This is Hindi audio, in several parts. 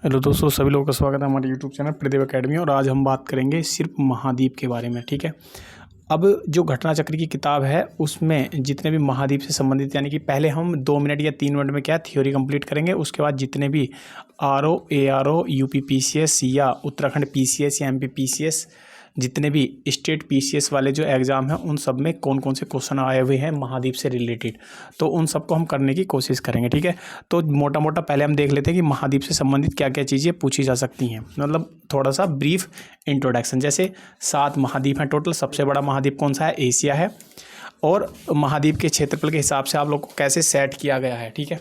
हेलो दोस्तों, सभी लोगों का स्वागत है हमारे यूट्यूब चैनल प्रदेव एकेडमी। और आज हम बात करेंगे सिर्फ महाद्वीप के बारे में। ठीक है, अब जो घटना चक्र की किताब है उसमें जितने भी महाद्वीप से संबंधित, यानी कि पहले हम 2 मिनट या 3 मिनट में क्या थ्योरी कंप्लीट करेंगे, उसके बाद जितने भी आरओ, एआरओ, यूपी पीसीएस या उत्तराखंड पीसीएस या एमपी पीसीएस, जितने भी स्टेट पीसीएस वाले जो एग्ज़ाम हैं उन सब में कौन कौन से क्वेश्चन आए हुए हैं महाद्वीप से रिलेटेड, तो उन सबको हम करने की कोशिश करेंगे। ठीक है, तो मोटा मोटा पहले हम देख लेते हैं कि महाद्वीप से संबंधित क्या क्या चीज़ें पूछी जा सकती हैं, मतलब थोड़ा सा ब्रीफ इंट्रोडक्शन। जैसे 7 महाद्वीप हैं टोटल। सबसे बड़ा महाद्वीप कौन सा है? एशिया है। और महाद्वीप के क्षेत्रफल के हिसाब से आप लोग को कैसे सेट किया गया है। ठीक है,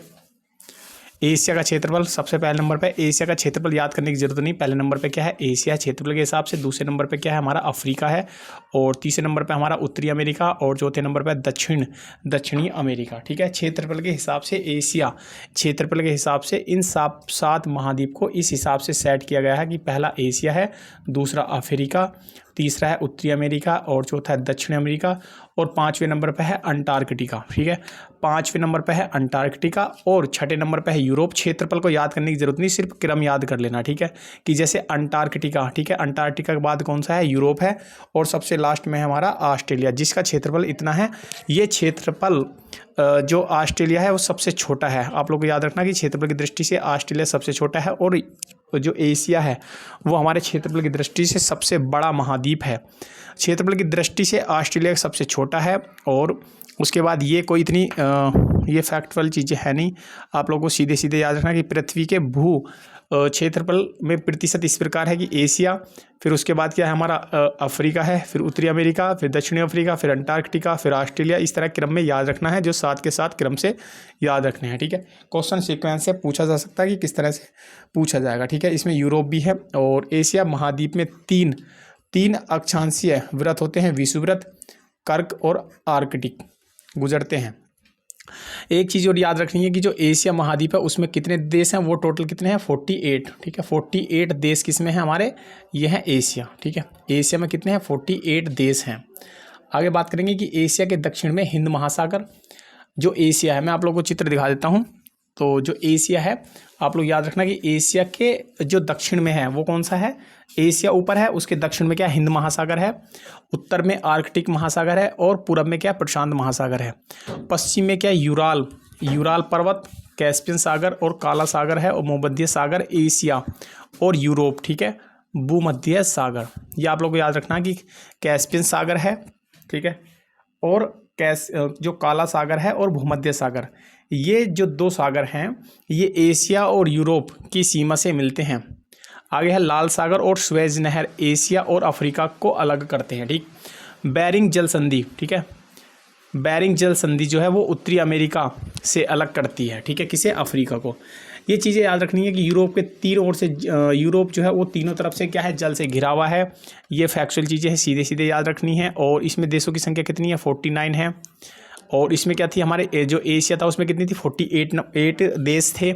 एशिया का क्षेत्रफल सबसे पहले नंबर पे। एशिया का क्षेत्रफल याद करने की जरूरत नहीं, पहले नंबर पे क्या है? एशिया क्षेत्रफल के हिसाब से। दूसरे नंबर पे क्या है? हमारा अफ्रीका है। और तीसरे नंबर पे हमारा उत्तरी अमेरिका। और चौथे नंबर पे दक्षिणी अमेरिका। ठीक है, क्षेत्रफल के हिसाब से एशिया क्षेत्रफल के हिसाब से इन 7 महाद्वीप को इस हिसाब से सेट किया गया है कि पहला एशिया है, दूसरा अफ्रीका, तीसरा है उत्तरी अमेरिका और चौथा है दक्षिण अमेरिका और 5वें नंबर पे है अंटार्कटिका। ठीक है, 5वें नंबर पे है अंटार्कटिका और 6ठे नंबर पे है यूरोप। क्षेत्रफल को याद करने की जरूरत नहीं, सिर्फ क्रम याद कर लेना। ठीक है, कि जैसे अंटार्कटिका, ठीक है, अंटार्कटिका के बाद कौन सा है? यूरोप है। और सबसे लास्ट में है हमारा ऑस्ट्रेलिया, जिसका क्षेत्रफल इतना है। ये क्षेत्रफल जो ऑस्ट्रेलिया है वो सबसे छोटा है। आप लोग को याद रखना कि क्षेत्रफल की दृष्टि से ऑस्ट्रेलिया सबसे छोटा है और जो एशिया है वो हमारे क्षेत्रफल की दृष्टि से सबसे बड़ा महाद्वीप है। क्षेत्रफल की दृष्टि से ऑस्ट्रेलिया सबसे छोटा है। और उसके बाद ये कोई इतनी ये फैक्ट वाली चीज़ें है नहीं, आप लोगों को सीधे सीधे याद रखना कि पृथ्वी के भू क्षेत्रफल में प्रतिशत इस प्रकार है कि एशिया, फिर उसके बाद क्या है हमारा अफ्रीका है, फिर उत्तरी अमेरिका, फिर दक्षिणी अफ्रीका, फिर अंटार्कटिका, फिर ऑस्ट्रेलिया। इस तरह क्रम में याद रखना है, जो 7 के 7 क्रम से याद रखने हैं। ठीक है, क्वेश्चन सीक्वेंस से पूछा जा सकता है कि किस तरह से पूछा जाएगा। ठीक है, इसमें यूरोप भी है और एशिया महाद्वीप में तीन अक्षांशीय व्रत होते हैं, विषुववृत्त, कर्क और आर्कटिक गुजरते हैं। एक चीज़ और याद रखनी है कि जो एशिया महाद्वीप है उसमें कितने देश हैं? वो टोटल कितने हैं? 48। ठीक है, 48 देश किसमें हैं हमारे? ये है एशिया। ठीक है, एशिया में कितने हैं? 48 देश हैं। आगे बात करेंगे कि एशिया के दक्षिण में हिंद महासागर जो एशिया है, मैं आप लोगों को चित्र दिखा देता हूँ। तो जो एशिया है, आप लोग याद रखना कि एशिया के जो दक्षिण में है वो कौन सा है? एशिया ऊपर है, उसके दक्षिण में क्या? हिंद महासागर है। उत्तर में आर्कटिक महासागर है और पूरब में क्या? प्रशांत महासागर है। पश्चिम में क्या? यूराल पर्वत, कैस्पियन सागर और काला सागर है। और भूमध्य सागर एशिया और यूरोप। ठीक है, भूमध्य सागर ये आप लोग को याद रखना कि कैस्पियन सागर है, ठीक है, और जो काला सागर है और भूमध्य सागर, ये जो 2 सागर हैं ये एशिया और यूरोप की सीमा से मिलते हैं। आगे है लाल सागर और स्वेज नहर, एशिया और अफ्रीका को अलग करते हैं। ठीक, बेरिंग जल संधि, ठीक है, बेरिंग जल संधि जो है वो उत्तरी अमेरिका से अलग करती है। ठीक है, किसे? अफ्रीका को। ये चीज़ें याद रखनी है कि यूरोप के तीनों ओर से यूरोप जो है वो तीनों तरफ से क्या है? जल से घिरा हुआ है। ये फैक्चुअल चीज़ें हैं, सीधे सीधे याद रखनी है। और इसमें देशों की संख्या कितनी है? 49 है। और इसमें क्या थी? हमारे जो एशिया था उसमें कितनी थी? 48 देश थे।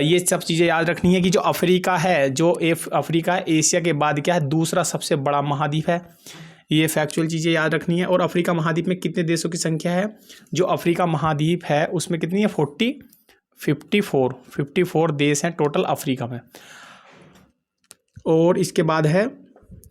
ये सब चीज़ें याद रखनी है कि जो अफ्रीका है, अफ्रीका है एशिया के बाद क्या है? दूसरा सबसे बड़ा महाद्वीप है। ये फैक्चुअल चीज़ें याद रखनी है। और अफ्रीका महाद्वीप में कितने देशों की संख्या है? जो अफ्रीका महाद्वीप है उसमें कितनी है? 54 देश हैं टोटल अफ्रीका में। और इसके बाद है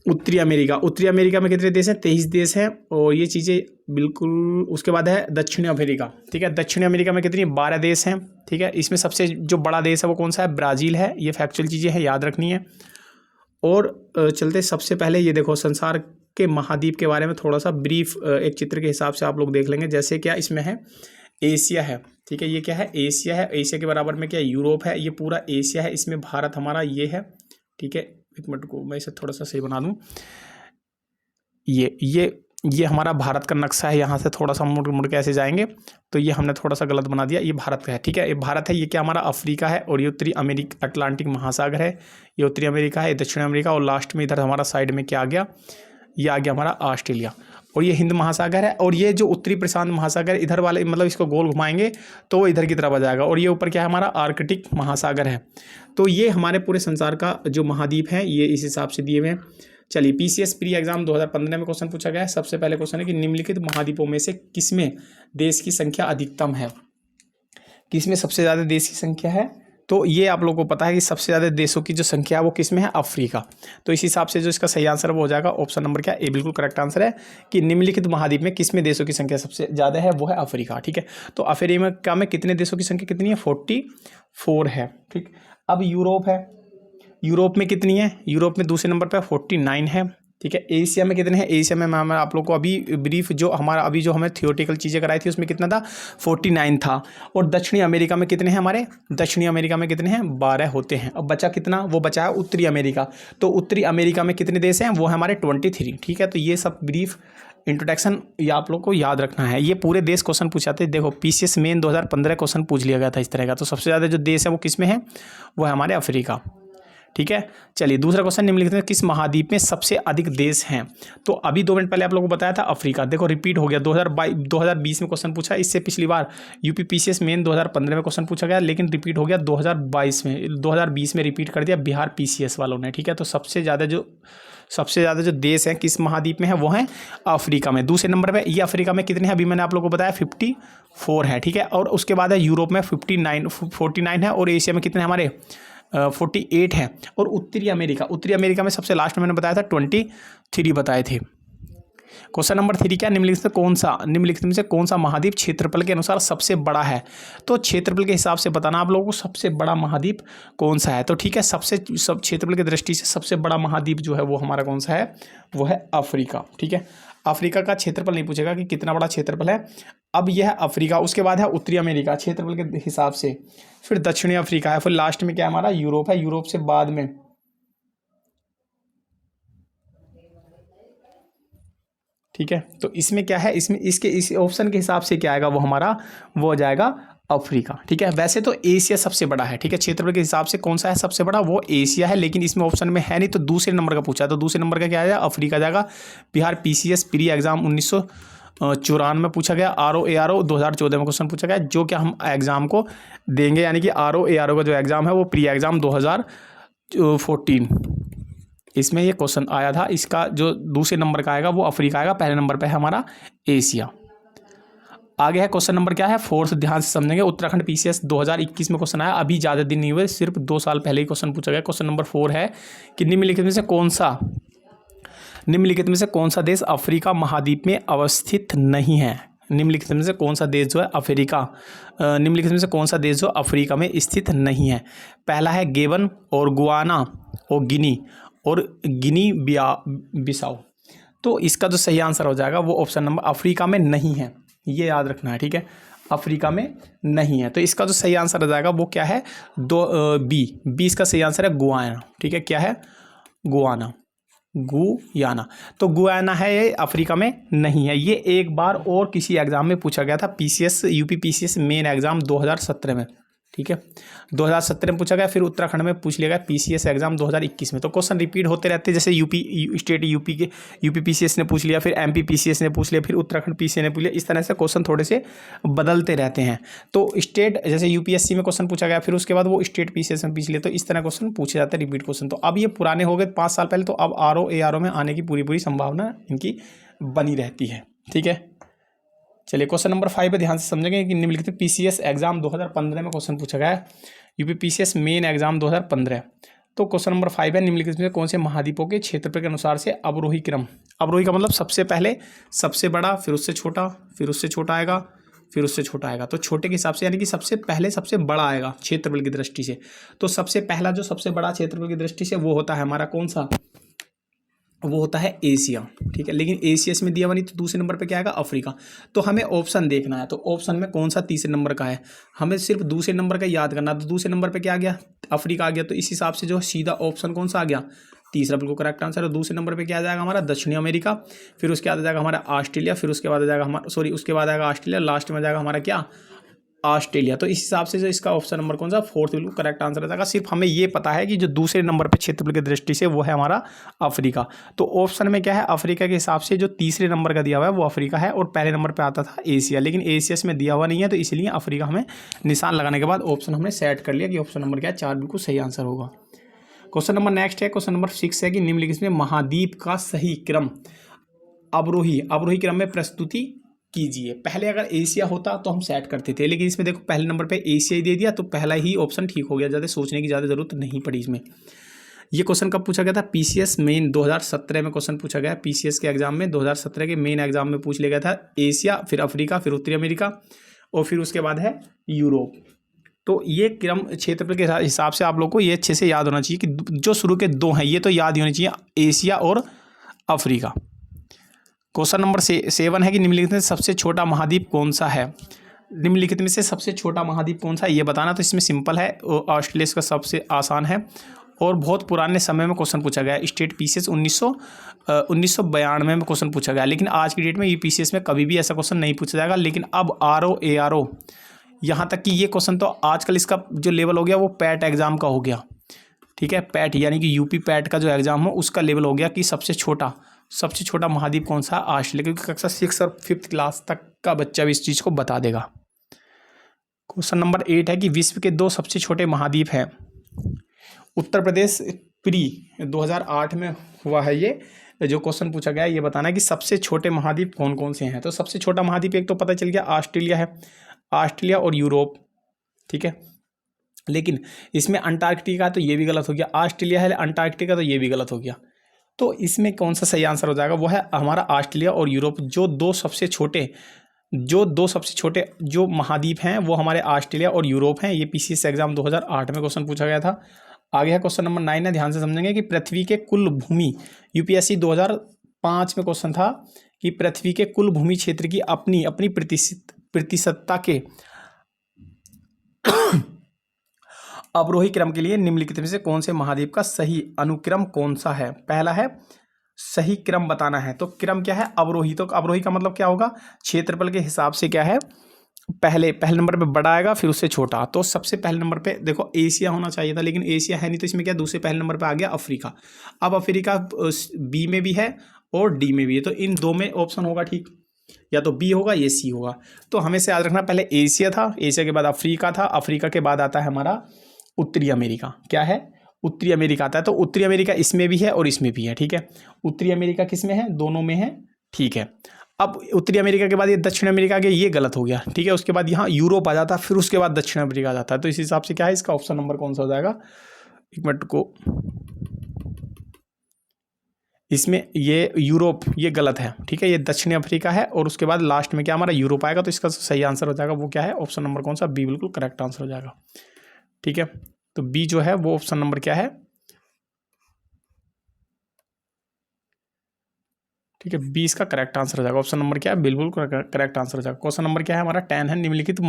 उत्तरी अमेरिका। उत्तरी अमेरिका में कितने देश हैं? 23 देश हैं। और ये चीज़ें बिल्कुल। उसके बाद है दक्षिणी अमेरिका। ठीक है, दक्षिणी अमेरिका में कितनी? 12 देश हैं। ठीक है, इसमें सबसे जो बड़ा देश है वो कौन सा है? ब्राज़ील है। ये फैक्चुअल चीज़ें हैं, याद रखनी है। और चलते सबसे पहले ये देखो, संसार के महाद्वीप के बारे में थोड़ा सा ब्रीफ एक चित्र के हिसाब से आप लोग देख लेंगे। जैसे क्या इसमें है? एशिया है। ठीक है, ये क्या है? एशिया है। एशिया के बराबर में क्या? यूरोप है। ये पूरा एशिया है। इसमें भारत हमारा ये है। ठीक है, एक मिनट को मैं इसे थोड़ा सा सही बना दूं। ये हमारा भारत का नक्शा है। यहाँ से थोड़ा सा मुड़ के ऐसे जाएंगे तो ये हमने थोड़ा सा गलत बना दिया। ये भारत का है। ठीक है, ये भारत है। ये क्या हमारा? अफ्रीका है। और ये उत्तरी अमेरिका अटलांटिक महासागर है। ये उत्तरी अमेरिका है, दक्षिण अमेरिका। और लास्ट में इधर हमारा साइड में क्या आ गया? ये आ गया हमारा ऑस्ट्रेलिया। और ये हिंद महासागर है। और ये जो उत्तरी प्रशांत महासागर इधर वाले, मतलब इसको गोल घुमाएंगे तो वो इधर की तरफ आ जाएगा। और ये ऊपर क्या है? हमारा आर्कटिक महासागर है। तो ये हमारे पूरे संसार का जो महाद्वीप है ये इस हिसाब से दिए हुए हैं। चलिए, पीसीएस प्री एग्जाम 2015 में क्वेश्चन पूछा गया है। सबसे पहले क्वेश्चन है कि निम्नलिखित महाद्वीपों में से किसमें देश की संख्या अधिकतम है? किसमें सबसे ज़्यादा देश की संख्या है? तो ये आप लोगों को पता है कि सबसे ज़्यादा देशों की जो संख्या है वो किस में है, अफ्रीका। तो इस हिसाब से जो इसका सही आंसर वो हो जाएगा ऑप्शन नंबर क्या, ए बिल्कुल करेक्ट आंसर है कि निम्नलिखित महाद्वीप में किस में देशों की संख्या सबसे ज़्यादा है, वो है अफ्रीका। ठीक है, तो अफ्रीका में कितने देशों की संख्या कितनी है, 44 है। ठीक, अब यूरोप है, यूरोप में कितनी है, यूरोप में दूसरे नंबर पर 49 है। ठीक है, एशिया में कितने हैं, एशिया में मैं आप लोग को अभी ब्रीफ जो हमारा अभी जो हमें थियोरेटिकल चीज़ें कराई थी उसमें कितना था, 49 था। और दक्षिणी अमेरिका में कितने हैं हमारे, दक्षिणी अमेरिका में कितने हैं, 12 होते हैं। अब बचा कितना, वो बचा है उत्तरी अमेरिका। तो उत्तरी अमेरिका में कितने देश हैं, वो है हमारे 23। ठीक है, तो ये सब ब्रीफ इंट्रोडक्शन ये आप लोग को याद रखना है। ये पूरे देश क्वेश्चन पूछाते हैं। देखो पीसीएस मेन 2015 क्वेश्चन पूछ लिया गया था इस तरह का। तो सबसे ज़्यादा जो देश है वो किस में है, वो है हमारे अफ्रीका। ठीक है, चलिए दूसरा क्वेश्चन निम्नलिखित में किस महाद्वीप में सबसे अधिक देश हैं। तो अभी 2 मिनट पहले आप लोगों को बताया था अफ्रीका, देखो रिपीट हो गया। 2020 में क्वेश्चन पूछा, इससे पिछली बार यूपी पीसीएस मेन 2015 में क्वेश्चन पूछा गया, लेकिन रिपीट हो गया 2020 में रिपीट कर दिया बिहार पीसीएस वालों ने। ठीक है, तो सबसे ज़्यादा जो देश हैं किस महाद्वीप में है, वो है अफ्रीका में। दूसरे नंबर पे ये अफ्रीका में कितने हैं, अभी मैंने आप लोगों को बताया 54 है। ठीक है, और उसके बाद है यूरोप में 49 है, और एशिया में कितने हमारे 48 है। और उत्तरी अमेरिका में सबसे लास्ट में मैंने बताया था 23 बताए थे। क्वेश्चन नंबर 3 क्या, निम्नलिखित में से कौन सा महाद्वीप क्षेत्रफल के अनुसार सबसे बड़ा है। तो क्षेत्रफल के हिसाब से बताना आप लोगों को सबसे बड़ा महाद्वीप कौन सा है। तो ठीक है, सब क्षेत्रफल की दृष्टि से सबसे बड़ा महाद्वीप जो है वो हमारा कौन सा है, वो है अफ्रीका। ठीक है, अफ्रीका का क्षेत्रफल नहीं पूछेगा कि कितना बड़ा क्षेत्रफल है। अब यह है अफ्रीका, उसके बाद है उत्तरी अमेरिका क्षेत्रफल के हिसाब से, फिर दक्षिणी अफ्रीका है, फिर लास्ट में क्या हमारा यूरोप है, यूरोप से बाद में ठीक है। तो इसमें क्या है, इसमें इस ऑप्शन के हिसाब से क्या आएगा, वो हमारा वो हो जाएगा अफ्रीका। ठीक है, वैसे तो एशिया सबसे बड़ा है। ठीक है, क्षेत्रफल के हिसाब से कौन सा है सबसे बड़ा, वो एशिया है, लेकिन इसमें ऑप्शन में है नहीं, तो दूसरे नंबर का पूछा है। तो दूसरे नंबर का क्या आएगा, अफ्रीका जाएगा। बिहार पीसीएस प्री एग्जाम 1994 में पूछा गया, RO ARO 2014 में क्वेश्चन पूछा गया, जो कि हम एग्जाम को देंगे, यानी कि RO ARO का जो एग्जाम है वो प्री एग्जाम 2014 इसमें ये क्वेश्चन आया था। इसका जो दूसरे नंबर का आएगा वो अफ्रीका आएगा, पहले नंबर पे है हमारा एशिया। आगे है क्वेश्चन नंबर क्या है, 4th, ध्यान से समझेंगे। उत्तराखंड पीसीएस 2021 में क्वेश्चन आया, अभी ज़्यादा दिन नहीं हुए, सिर्फ 2 साल पहले ही क्वेश्चन पूछा गया। क्वेश्चन नंबर 4 है कि निम्नलिखित में से कौन सा देश अफ्रीका महाद्वीप में अवस्थित नहीं है। निम्नलिखित में से कौन सा देश जो है निम्नलिखित में से कौन सा देश जो अफ्रीका में स्थित नहीं है। पहला है गेबन और गुआना और गिनी बिसाओ। तो इसका जो सही आंसर हो जाएगा वो ऑप्शन नंबर अफ्रीका में नहीं है, ये याद रखना है। ठीक है, अफ्रीका में नहीं है। तो इसका जो सही आंसर हो जाएगा वो क्या है, बी इसका सही आंसर है गुआना। ठीक है, क्या है, गुआना। तो गुआना है, ये अफ्रीका में नहीं है। ये एक बार और किसी एग्जाम में पूछा गया था, यूपी पीसीएस मेन एग्जाम 2017 में। ठीक है, 2017 में पूछा गया, फिर उत्तराखंड में पूछ लिया गया पीसीएस एग्जाम 2021 में। तो क्वेश्चन रिपीट होते रहते हैं, जैसे यूपी पीसीएस ने पूछ लिया, फिर MP पीसीएस ने पूछ लिया, फिर उत्तराखंड पीसीएस ने पूछ लिया। इस तरह से क्वेश्चन थोड़े से बदलते रहते हैं। तो स्टेट जैसे यूपीएससी में क्वेश्चन पूछा गया, फिर उसके बाद वो स्टेट पीसीएस में पूछ लिया, तो इस तरह क्वेश्चन पूछे जाते हैं रिपीट क्वेश्चन। तो अब ये पुराने हो गए 5 साल पहले, तो अब RO ARO में आने की पूरी संभावना इनकी बनी रहती है। ठीक है, चलिए क्वेश्चन नंबर 5 पे ध्यान से समझेंगे कि निम्नलिखित पीसीएस एग्जाम 2015 में क्वेश्चन पूछा गया है, यूपी पीसीएस मेन एग्जाम 2015। तो क्वेश्चन नंबर 5 है, निम्नलिखित में कौन से महाद्वीपों के क्षेत्रफल के अनुसार से अवरोही क्रम, अवरोही का मतलब सबसे पहले सबसे बड़ा, फिर उससे छोटा, फिर उससे छोटा आएगा, फिर उससे छोटा आएगा। तो छोटे के हिसाब से यानी कि सबसे पहले सबसे बड़ा आएगा क्षेत्रफल की दृष्टि से। तो सबसे पहला जो सबसे बड़ा क्षेत्रफल की दृष्टि से वो होता है हमारा कौन सा, वो होता है एशिया। ठीक है, लेकिन एशिया में दिया हुआ नहीं, तो दूसरे नंबर पे क्या आएगा, अफ्रीका। तो हमें ऑप्शन देखना है, तो ऑप्शन में कौन सा तीसरे नंबर का है, हमें सिर्फ दूसरे नंबर का याद करना। तो दूसरे नंबर पे क्या आ गया, अफ्रीका आ गया। तो इस हिसाब से जो सीधा ऑप्शन कौन सा आ गया, तीसरा बिल्कुल करेक्ट आंसर है। दूसरे नंबर पे क्या आ जाएगा हमारा, दक्षिणी अमेरिका, फिर उसके बाद आ जाएगा हमारा ऑस्ट्रेलिया, फिर उसके बाद आ जाएगा उसके बाद आएगा ऑस्ट्रेलिया, लास्ट में आ जाएगा हमारा क्या, ऑस्ट्रेलिया। तो इस हिसाब से जो इसका ऑप्शन नंबर कौन सा, 4th बिल्कुल करेक्ट आंसर रहेगा। सिर्फ हमें ये पता है कि जो दूसरे नंबर पे क्षेत्रफल की दृष्टि से वो है हमारा अफ्रीका। तो ऑप्शन में क्या है, अफ्रीका के हिसाब से जो तीसरे नंबर का दिया हुआ है वो अफ्रीका है, और पहले नंबर पे आता था एशिया, लेकिन एशिया में दिया हुआ नहीं है, तो इसलिए अफ्रीका हमें निशान लगाने के बाद ऑप्शन हमने सेट कर लिया कि ऑप्शन नंबर क्या है, 4 बिल्कुल सही आंसर होगा। क्वेश्चन नंबर नेक्स्ट है, क्वेश्चन नंबर 6 है कि निम्नलिखित में महाद्वीप का सही क्रम अवरोही क्रम में प्रस्तुति कीजिए। पहले अगर एशिया होता तो हम सेट करते थे, लेकिन इसमें देखो पहले नंबर पे एशिया ही दे दिया तो पहला ही ऑप्शन ठीक हो गया, ज़्यादा सोचने की ज़्यादा ज़रूरत नहीं पड़ी इसमें। ये क्वेश्चन कब पूछा गया था? पीसीएस मेन 2017 में क्वेश्चन पूछा गया। पीसीएस के एग्जाम में 2017 के मेन एग्जाम में पूछ लिया गया था। एशिया, फिर अफ्रीका, फिर उत्तरी अमेरिका और फिर उसके बाद है यूरोप। तो ये क्रम क्षेत्रफल के हिसाब से आप लोग को ये अच्छे से याद होना चाहिए कि जो शुरू के दो हैं ये तो याद ही होने चाहिए, एशिया और अफ्रीका। क्वेश्चन नंबर 7 है कि निम्नलिखित में सबसे छोटा महाद्वीप कौन सा है? निम्नलिखित में से सबसे छोटा महाद्वीप कौन सा है ये बताना। तो इसमें सिंपल है, ऑस्ट्रेलिया का सबसे आसान है और बहुत पुराने समय में क्वेश्चन पूछा गया। स्टेट पीसीएस 1992 में क्वेश्चन पूछा गया, लेकिन आज की डेट में यूपीसीएस में कभी भी ऐसा क्वेश्चन नहीं पूछा जाएगा। लेकिन अब आरओ एआरओ यहाँ तक कि ये क्वेश्चन तो आजकल इसका जो लेवल हो गया वो पैट एग्जाम का हो गया, ठीक है। पैट यानी कि यूपी पैट का जो एग्जाम हो उसका लेवल हो गया कि सबसे छोटा महाद्वीप कौन सा? ऑस्ट्रेलिया, क्योंकि कक्षा 6 और 5th क्लास तक का बच्चा भी इस चीज़ को बता देगा। क्वेश्चन नंबर 8 है कि विश्व के 2 सबसे छोटे महाद्वीप हैं। उत्तर प्रदेश प्री 2008 में हुआ है ये जो क्वेश्चन पूछा गया है, ये बताना है कि सबसे छोटे महाद्वीप कौन कौन से हैं। तो सबसे छोटा महाद्वीप एक तो पता चल गया ऑस्ट्रेलिया है, ऑस्ट्रेलिया और यूरोप, ठीक है। लेकिन इसमें अंटार्कटिका तो ये भी गलत हो गया, ऑस्ट्रेलिया है अंटार्कटिका तो ये भी गलत हो गया। तो इसमें कौन सा सही आंसर हो जाएगा? वो है हमारा ऑस्ट्रेलिया और यूरोप। जो दो सबसे छोटे जो महाद्वीप हैं वो हमारे ऑस्ट्रेलिया और यूरोप हैं। ये पीसीएस एग्जाम 2008 में क्वेश्चन पूछा गया था। आगे है क्वेश्चन नंबर 9 है, ध्यान से समझेंगे कि पृथ्वी के कुल भूमि, यूपीएससी 2005 में क्वेश्चन था कि पृथ्वी के कुल भूमि क्षेत्र की अपनी प्रतिशतता के अवरोही क्रम के लिए निम्नलिखित में से कौन से महाद्वीप का सही अनुक्रम कौन सा है? पहला है सही क्रम बताना है। तो क्रम क्या है? अवरोही। तो अवरोही का मतलब क्या होगा? क्षेत्रफल के हिसाब से क्या है, पहले नंबर पे बड़ा आएगा फिर उससे छोटा। तो सबसे पहले नंबर पे देखो एशिया होना चाहिए था, लेकिन एशिया है नहीं, तो इसमें क्या दूसरे पहले नंबर पे आ गया अफ्रीका। अब अफ्रीका बी में भी है और डी में भी है, तो इन दो में ऑप्शन होगा, ठीक, या तो बी होगा या सी होगा। तो हमें से याद रखना पहले एशिया था, एशिया के बाद अफ्रीका था, अफ्रीका के बाद आता है हमारा उत्तरी अमेरिका। क्या है? उत्तरी अमेरिका आता है। तो उत्तरी अमेरिका इसमें भी है और इसमें भी है, ठीक है। उत्तरी अमेरिका किस में है? दोनों में है, ठीक है। अब उत्तरी अमेरिका के बाद ये दक्षिण अमेरिका के, ये गलत हो गया, ठीक है। उसके बाद यहाँ यूरोप आ जाता है, फिर उसके बाद दक्षिण अमेरिका आ जाता है। तो इस हिसाब से क्या है इसका ऑप्शन नंबर कौन सा हो जाएगा? एक मिनट को, इसमें ये यूरोप ये गलत है, ठीक है। ये दक्षिण अफ्रीका है और उसके बाद लास्ट में क्या हमारा यूरोप आएगा। तो इसका सही आंसर हो जाएगा वो क्या है? ऑप्शन नंबर कौन सा? बी बिल्कुल करेक्ट आंसर हो जाएगा, ठीक है। तो बी जो है वो ऑप्शन नंबर क्या है? ठीक है, 20 का करेक्ट आंसर हो जाएगा। ऑप्शन नंबर क्या है? बिल्कुल करेक्ट आंसर हो जाएगा। क्वेश्चन नंबर क्या है हमारा? 10 है, निम्नलिखित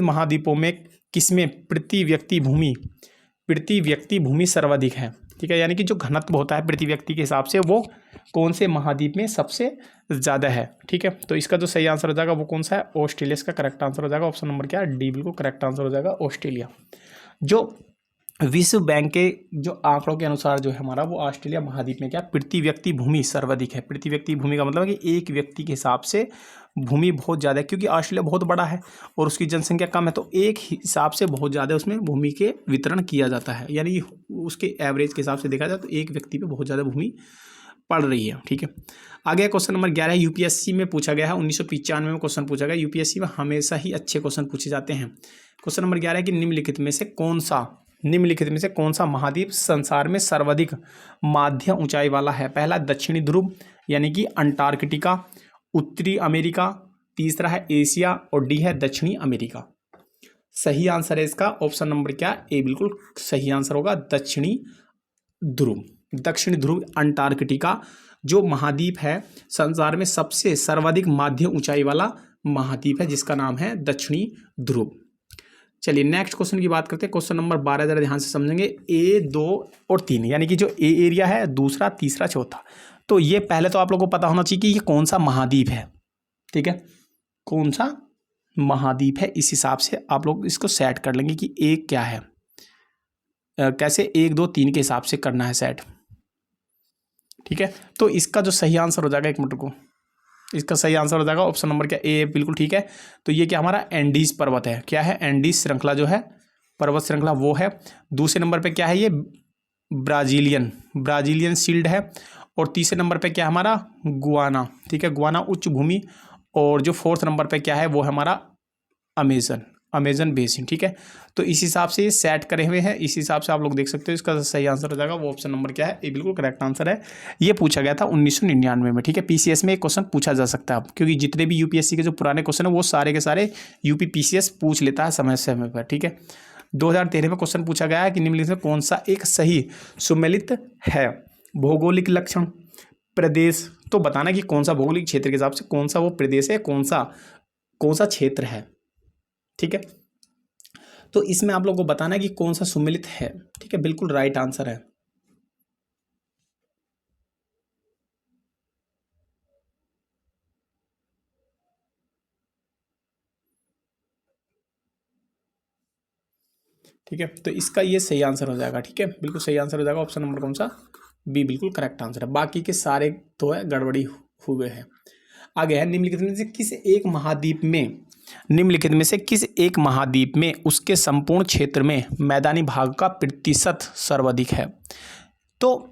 महाद्वीपों में किसमें प्रति व्यक्ति भूमि सर्वाधिक है, ठीक है। यानी कि जो घनत्व होता है प्रति व्यक्ति के हिसाब से वो कौन से महाद्वीप में सबसे ज़्यादा है, ठीक है। तो इसका जो सही आंसर हो जाएगा वो कौन सा है? ऑस्ट्रेलिया। इसका करेक्ट आंसर हो जाएगा ऑप्शन नंबर क्या है? डी बिल्कुल करेक्ट आंसर हो जाएगा, ऑस्ट्रेलिया। जो विश्व बैंक के जो आंकड़ों के अनुसार जो है हमारा वो ऑस्ट्रेलिया महाद्वीप में क्या प्रति व्यक्ति भूमि सर्वाधिक है। प्रति व्यक्ति भूमि का मतलब है कि एक व्यक्ति के हिसाब से भूमि बहुत ज़्यादा है, क्योंकि ऑस्ट्रेलिया बहुत बड़ा है और उसकी जनसंख्या कम है, तो एक हिसाब से बहुत ज़्यादा उसमें भूमि के वितरण किया जाता है। यानी उसके एवरेज के हिसाब से देखा जाए तो एक व्यक्ति पे बहुत ज़्यादा भूमि पड़ रही है, ठीक है। आगे क्वेश्चन नंबर 11 है, यूपीएससी में पूछा गया है, 1995 में क्वेश्चन पूछा गया। यूपीएससी में हमेशा ही अच्छे क्वेश्चन पूछे जाते हैं। क्वेश्चन नंबर 11 है कि निम्नलिखित में से कौन सा महाद्वीप संसार में सर्वाधिक मध्यम ऊंचाई वाला है? पहला दक्षिणी ध्रुव यानी कि अंटार्कटिका, उत्तरी अमेरिका, तीसरा है एशिया और डी है दक्षिणी अमेरिका। सही आंसर है इसका ऑप्शन नंबर क्या? ए बिल्कुल सही आंसर होगा, दक्षिणी ध्रुव अंटार्कटिका जो महाद्वीप है संसार में सबसे सर्वाधिक मध्यम ऊंचाई वाला महाद्वीप है, जिसका नाम है दक्षिणी ध्रुव। चलिए नेक्स्ट क्वेश्चन की बात करते हैं। क्वेश्चन नंबर 12 जरा ध्यान से समझेंगे। ए, 2 और 3 यानी कि जो ए एरिया है, दूसरा, तीसरा, चौथा, तो ये पहले तो आप लोगों को पता होना चाहिए कि ये कौन सा महाद्वीप है, ठीक है, कौन सा महाद्वीप है। इस हिसाब से आप लोग इसको सेट कर लेंगे कि ए क्या है, कैसे 1, 2, 3 के हिसाब से करना है सेट, ठीक है। तो इसका जो सही आंसर हो जाएगा, एक मिनट को, इसका सही आंसर हो जाएगा ऑप्शन नंबर क्या? ए बिल्कुल ठीक है। तो ये क्या हमारा एंडीज पर्वत है, क्या है? एंडीज श्रृंखला जो है, पर्वत श्रृंखला वो है। दूसरे नंबर पे क्या है? ये ब्राजीलियन शील्ड है। और तीसरे नंबर पे क्या है हमारा गुआना, ठीक है, गुआना उच्च भूमि। और जो फोर्थ नंबर पे क्या है वो है हमारा अमेजन बेसिन, ठीक है। तो इस हिसाब से ये सेट करे हुए हैं, इस हिसाब से आप लोग देख सकते हो। इसका सही आंसर हो जाएगा वो ऑप्शन नंबर क्या है, ये बिल्कुल करेक्ट आंसर है। ये पूछा गया था 1999 में, ठीक है। पीसीएस में एक क्वेश्चन पूछा जा सकता है अब, क्योंकि जितने भी यूपीएससी के जो पुराने क्वेश्चन है वो सारे के सारे यूपी पीसीएस पूछ लेता है समय समय पर, ठीक है। 2013 में क्वेश्चन पूछा गया है कि निम्नलिखित में कौन सा एक सही सुमेलित है। भौगोलिक लक्षण, प्रदेश, तो बताना कि कौन सा भौगोलिक क्षेत्र के हिसाब से कौन सा वो प्रदेश है, कौन सा क्षेत्र है, ठीक है। तो इसमें आप लोगों को बताना है कि कौन सा सुमेलित है, ठीक है, बिल्कुल राइट आंसर है। ठीक है, तो इसका ये सही आंसर हो जाएगा, ठीक है, बिल्कुल सही आंसर हो जाएगा ऑप्शन नंबर कौन सा, बी, बिल्कुल करेक्ट आंसर है। बाकी के सारे तो है गड़बड़ी हुए हैं। आगे है निम्नलिखित में से किस एक महाद्वीप में उसके संपूर्ण क्षेत्र में मैदानी भाग का प्रतिशत सर्वाधिक है। तो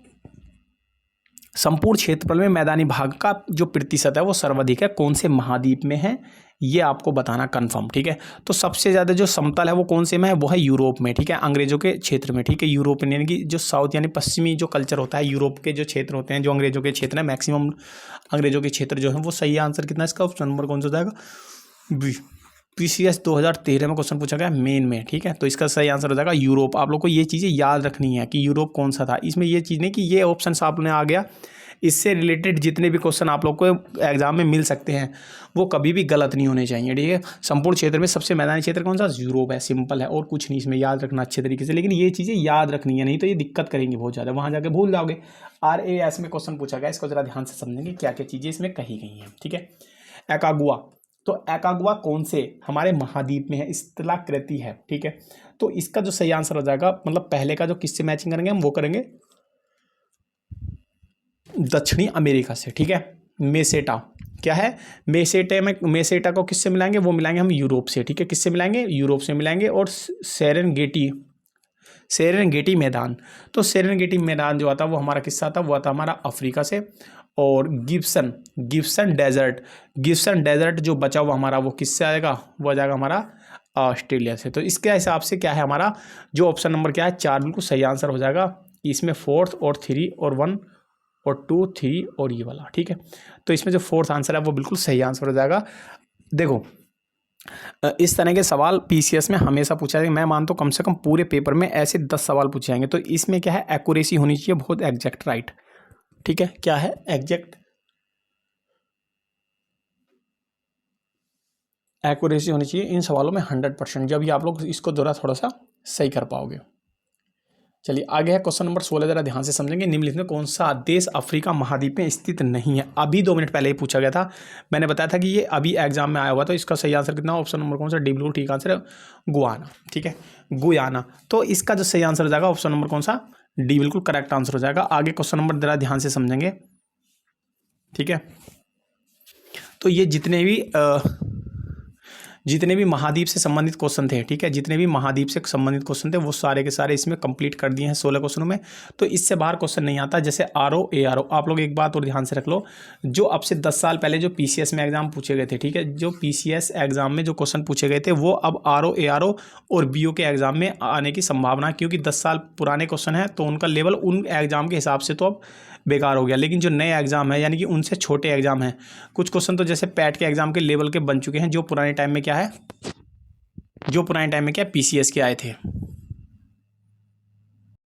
संपूर्ण क्षेत्रफल में मैदानी भाग का जो प्रतिशत है वो सर्वाधिक है, कौन से महाद्वीप में है ये आपको बताना कंफर्म, ठीक है। तो सबसे ज़्यादा जो समतल है वो कौन से में है, वो है यूरोप में, ठीक है, अंग्रेजों के क्षेत्र में, ठीक है। यूरोप यानी कि जो साउथ यानी पश्चिमी जो कल्चर होता है, यूरोप के जो क्षेत्र होते हैं, जो अंग्रेजों के क्षेत्र है, मैक्सिमम अंग्रेजों के क्षेत्र जो है वो। सही आंसर कितना इसका ऑप्शन नंबर कौन सा हो जाएगा, बी। पीसीएस 2013 में क्वेश्चन पूछा गया मेन में, ठीक है। तो इसका सही आंसर हो जाएगा यूरोप। आप लोग को ये चीज़ें याद रखनी है कि यूरोप कौन सा था। इसमें ये चीज़ नहीं कि ये ऑप्शन आपने आ गया, इससे रिलेटेड जितने भी क्वेश्चन आप लोग को एग्जाम में मिल सकते हैं वो कभी भी गलत नहीं होने चाहिए, ठीक है। संपूर्ण क्षेत्र में सबसे मैदानी क्षेत्र कौन सा, यूरोप है, सिंपल है, और कुछ नहीं, इसमें याद रखना अच्छे तरीके से। लेकिन ये चीज़ें याद रखनी है, नहीं तो ये दिक्कत करेंगी बहुत ज़्यादा, वहाँ जाके भूल जाओगे। RAS में क्वेश्चन पूछा गया, इसको जरा ध्यान से समझेंगे क्या क्या चीज़ें इसमें कही गई हैं, ठीक है। एकागुआ, तो एकागुआ कौन से हमारे महाद्वीप में है, स्थलाकृति है, ठीक है। तो इसका जो सही आंसर हो जाएगा, मतलब पहले का जो किससे मैचिंग करेंगे हम, वो करेंगे दक्षिणी अमेरिका से, ठीक है। मेसेटा क्या है, मेसेटा को किससे मिलाएंगे, वो मिलाएंगे हम यूरोप से, ठीक है। किससे मिलाएंगे, यूरोप से मिलाएंगे। और सेरेनगेटी मैदान, तो सेरेनगेटी मैदान जो आता है वो हमारा किससा आता है, वो आता हमारा अफ्रीका से। और गिब्सन डेजर्ट जो बचा हुआ हमारा वो किससे आएगा, वो आ जाएगा हमारा ऑस्ट्रेलिया से। तो इसके हिसाब से क्या है हमारा जो ऑप्शन नंबर क्या है, 4 बिल्कुल सही आंसर हो जाएगा। इसमें 4th और 3 और 1 और 2 3 और ये वाला, ठीक है। तो इसमें जो 4th आंसर है वो बिल्कुल सही आंसर हो जाएगा। देखो इस तरह के सवाल पीसीएस में हमेशा पूछा जाएगा। मैं मानता हूँ कम से कम पूरे पेपर में ऐसे 10 सवाल पूछे जाएंगे। तो इसमें क्या है, एक्यूरेसी होनी चाहिए बहुत एग्जैक्ट, राइट, ठीक है। क्या है, एग्जैक्ट एक्यूरेसी होनी चाहिए इन सवालों में 100%, जब ये आप लोग इसको थोड़ा सा सही कर पाओगे। चलिए आगे है क्वेश्चन नंबर 16, जरा ध्यान से समझेंगे। निम्नलिखित में कौन सा देश अफ्रीका महाद्वीप में स्थित नहीं है। अभी 2 मिनट पहले ही पूछा गया था, मैंने बताया था कि ये अभी एग्जाम में आया हुआ। तो इसका सही आंसर कितना, ऑप्शन नंबर कौन सा, डी बिल्कुल ठीक आंसर है, गुयाना, ठीक है, गुयाना। तो इसका जो सही आंसर हो जाएगा ऑप्शन नंबर कौन सा, डी बिल्कुल करेक्ट आंसर हो जाएगा। आगे क्वेश्चन नंबर जरा ध्यान से समझेंगे, ठीक है। तो ये जितने भी महाद्वीप से संबंधित क्वेश्चन थे, ठीक है, जितने भी महाद्वीप से संबंधित क्वेश्चन थे वो सारे के सारे इसमें कंप्लीट कर दिए हैं 16 क्वेश्चनों में। तो इससे बाहर क्वेश्चन नहीं आता, जैसे RO ARO। आप लोग एक बात और ध्यान से रख लो, जो अब से 10 साल पहले जो PCS में एग्जाम पूछे गए थे, ठीक है, जो PCS एग्जाम में जो क्वेश्चन पूछे गए थे वो अब RO ARO और BO के एग्जाम में आने की संभावना, क्योंकि 10 साल पुराने क्वेश्चन है तो उनका लेवल उन एग्जाम के हिसाब से तो अब बेकार हो गया। लेकिन जो नए एग्जाम है यानी कि उनसे छोटे एग्जाम हैं, कुछ क्वेश्चन तो जैसे पैट के एग्जाम के लेवल के बन चुके हैं, जो पुराने टाइम में क्या है, PCS के आए थे।